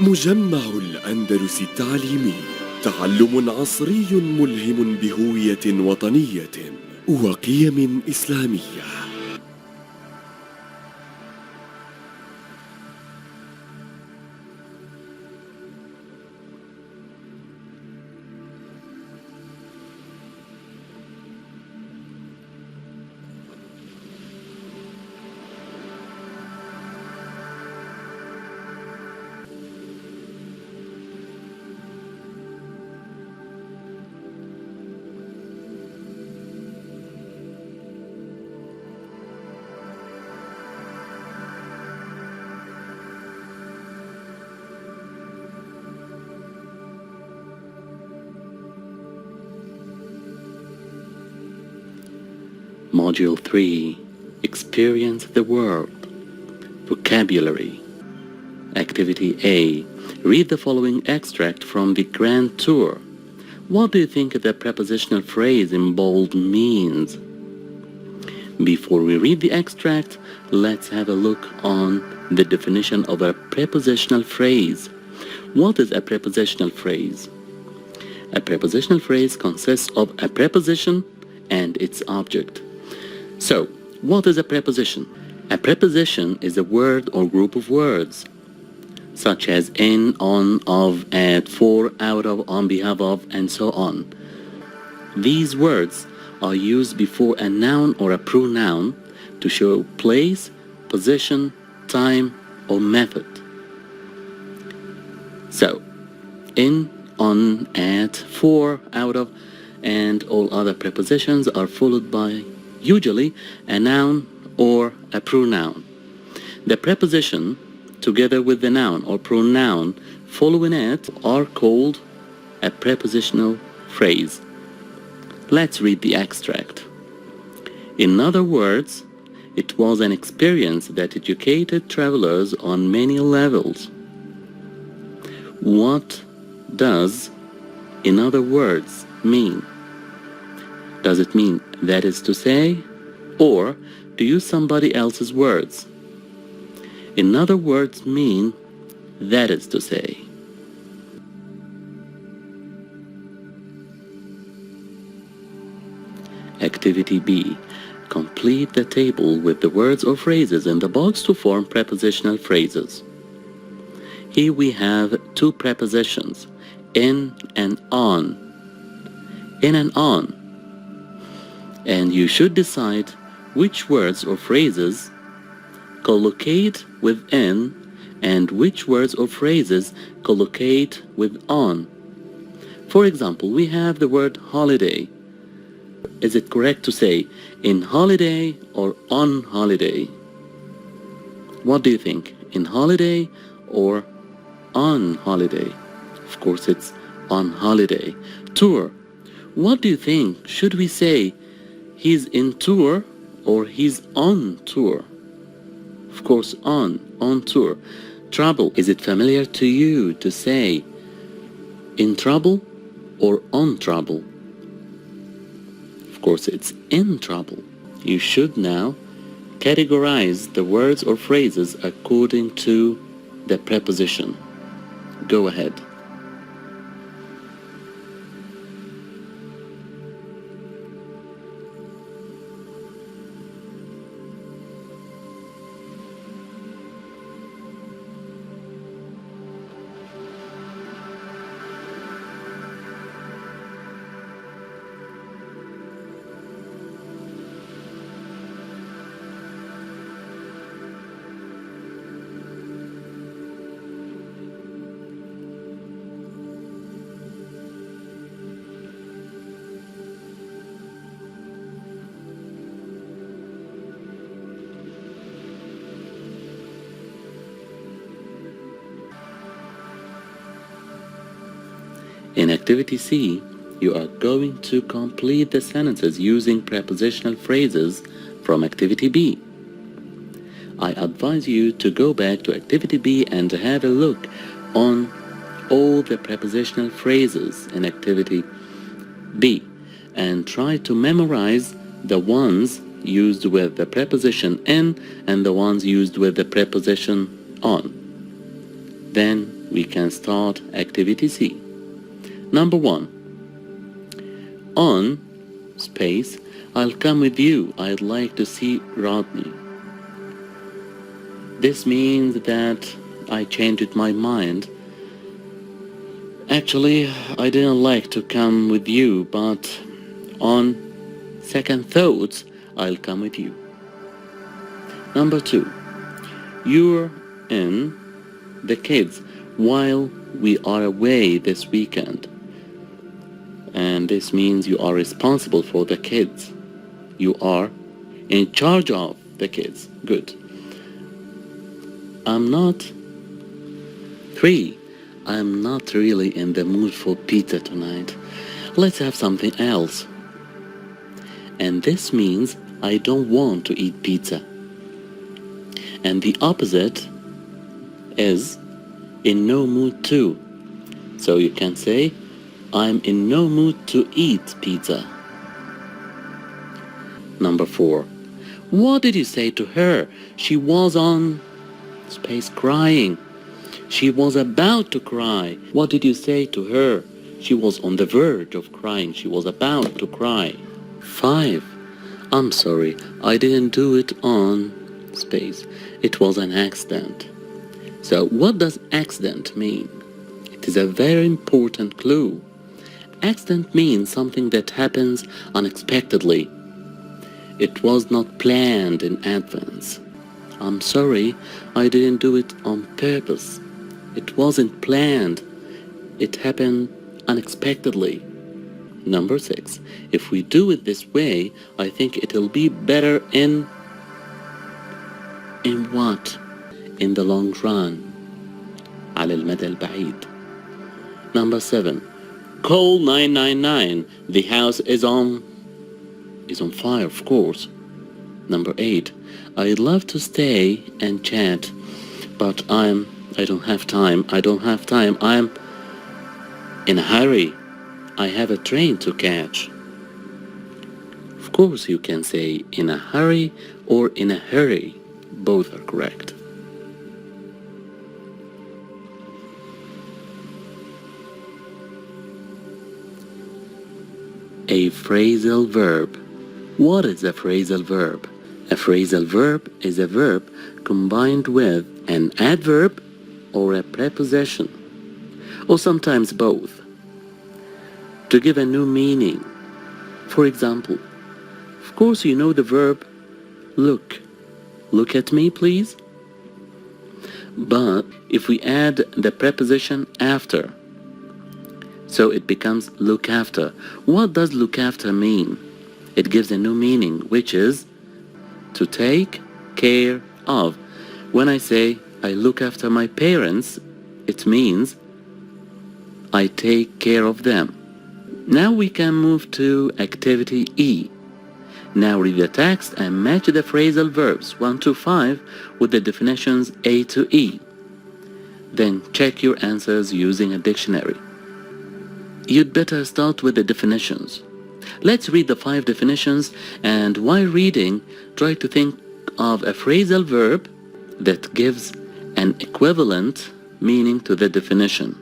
مجمع الأندلس التعليمي، تعلم عصري ملهم بهوية وطنية وقيم إسلامية. Module 3. Experience the world. Vocabulary. Activity A. Read the following extract from the Grand Tour. What do you think the prepositional phrase in bold means? Before we read the extract, let's have a look on the definition of a prepositional phrase. What is a prepositional phrase? A prepositional phrase consists of a preposition and its object. So, what is a preposition? A preposition is a word or group of words, such as in, on, of, at, for, out of, on behalf of, and so on. These words are used before a noun or a pronoun to show place, position, time, or method. So, in, on, at, for, out of, and all other prepositions are followed by usually a noun or a pronoun. The preposition together with the noun or pronoun following it are called a prepositional phrase. Let's read the extract. In other words, it was an experience that educated travelers on many levels. What does in other words mean? Does it mean that is to say, or to use somebody else's words? In other words mean that is to say. Activity B. Complete the table with the words or phrases in the box to form prepositional phrases. Here we have two prepositions, in and on. In and on. And you should decide which words or phrases collocate with in and which words or phrases collocate with on. For example, we have the word holiday. Is it correct to say in holiday or on holiday? What do you think? In holiday or on holiday? Of course, it's on holiday. Tour. What do you think? Should we say he's in tour or he's on tour? Of course, on tour. Trouble. Is it familiar to you to say in trouble or on trouble? Of course, it's in trouble. You should now categorize the words or phrases according to the preposition. Go ahead. In Activity C, you are going to complete the sentences using prepositional phrases from Activity B. I advise you to go back to Activity B and have a look on all the prepositional phrases in Activity B and try to memorize the ones used with the preposition in and the ones used with the preposition on. Then we can start activity C. Number 1. On space, I'll come with you. I'd like to see Rodney. This means that I changed my mind. Actually, I didn't like to come with you, but on second thoughts, I'll come with you. Number 2. You're in the kids while we are away this weekend. And this means you are responsible for the kids. You are in charge of the kids. Good. I'm not 3. I'm not really in the mood for pizza tonight. Let's have something else. And this means I don't want to eat pizza. And the opposite is in no mood to. So you can say, I'm in no mood to eat pizza. Number 4. What did you say to her? She was on space crying. She was about to cry. What did you say to her? She was on the verge of crying. She was about to cry. 5. I'm sorry, I didn't do it on space. It was an accident. So what does accident mean? It is a very important clue. Accident means something that happens unexpectedly. It was not planned in advance. I'm sorry, I didn't do it on purpose. It wasn't planned. It happened unexpectedly. Number 6. If we do it this way, I think it'll be better in what? In the long run. على المدى البعيد. Number 7. Call 999. The house is on fire, of course. Number 8. I'd love to stay and chat, but I don't have time. I'm in a hurry. I have a train to catch. Of course you can say in a hurry or in a hurry. Both are correct. A phrasal verb. What is a phrasal verb? A phrasal verb is a verb combined with an adverb or a preposition, or sometimes both, to give a new meaning. For example, of course you know the verb look. Look at me, please. But if we add the preposition after, so it becomes look after. What does look after mean? It gives a new meaning, which is to take care of. When I say I look after my parents, it means I take care of them. Now we can move to activity E. Now read the text and match the phrasal verbs 1 to 5 with the definitions A to E. Then check your answers using a dictionary. You'd better start with the definitions. Let's read the 5 definitions, and while reading, try to think of a phrasal verb that gives an equivalent meaning to the definition.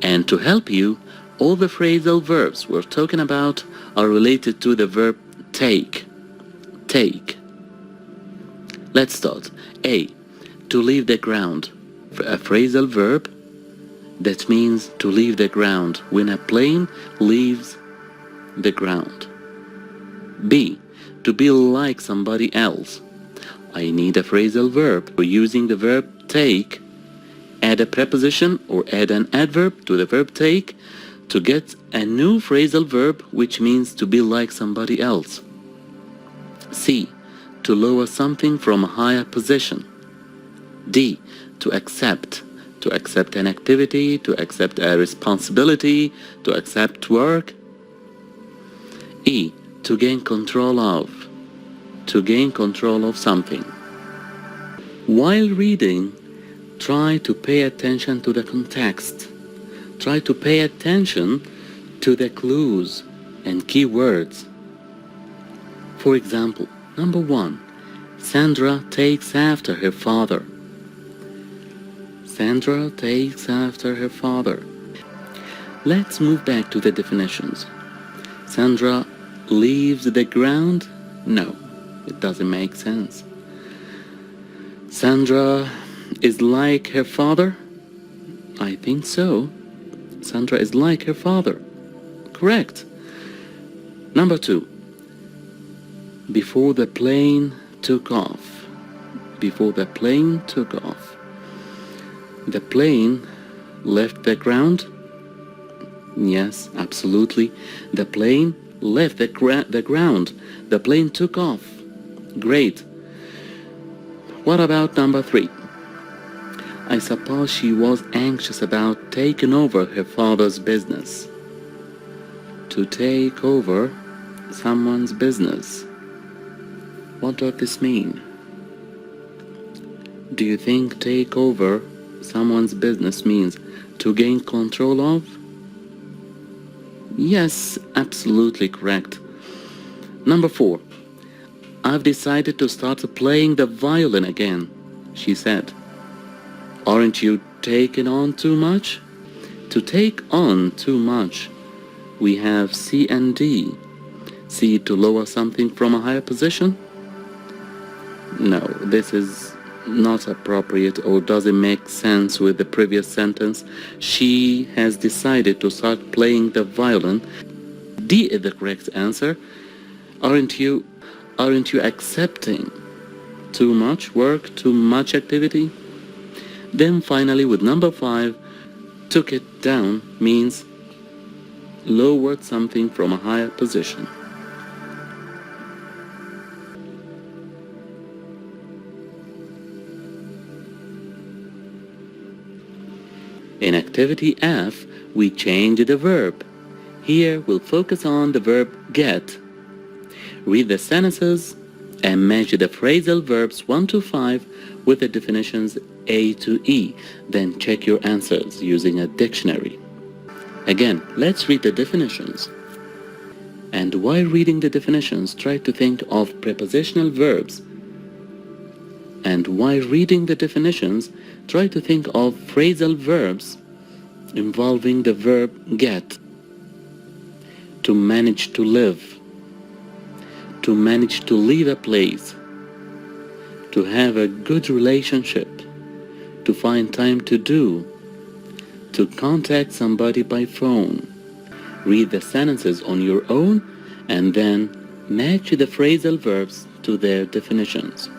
And to help you, all the phrasal verbs we're talking about are related to the verb take. Take. Let's start. A. To leave the ground. A phrasal verb that means to leave the ground when a plane leaves the ground. B. To be like somebody else. I need a phrasal verb. We're using the verb take. Add a preposition or add an adverb to the verb take to get a new phrasal verb which means to be like somebody else. C. To lower something from a higher position. D. To accept. To accept an activity, to accept a responsibility, to accept work. E. To gain control of. To gain control of something. While reading, try to pay attention to the context. Try to pay attention to the clues and keywords. For example, number 1, Sandra takes after her father. Sandra takes after her father. Let's move back to the definitions. Sandra leaves the ground? No, it doesn't make sense. Sandra is like her father? I think so. Sandra is like her father. Correct. Number 2. Before the plane took off. Before the plane took off. The plane left the ground? Yes, absolutely. The plane left the ground. The plane took off. Great. What about number 3? I suppose she was anxious about taking over her father's business. To take over someone's business. What does this mean? Do you think take over someone's business means to gain control of? Yes, absolutely correct. Number 4. I've decided to start playing the violin again, she said. Aren't you taking on too much? To take on too much, we have C and D. C, to lower something from a higher position? No, this is not appropriate or doesn't make sense with the previous sentence. She has decided to start playing the violin. D is the correct answer. Aren't you accepting too much work, too much activity? Then finally with number 5, took it down means lowered something from a higher position. In activity F, we change the verb. Here we'll focus on the verb get. Read the sentences and match the phrasal verbs 1 to 5 with the definitions A to E. Then check your answers using a dictionary. Again, let's read the definitions. And while reading the definitions, try to think of prepositional verbs. And while reading the definitions, try to think of phrasal verbs involving the verb get. To manage to live. To manage to leave a place. To have a good relationship. To find time to do. To contact somebody by phone. Read the sentences on your own and then match the phrasal verbs to their definitions.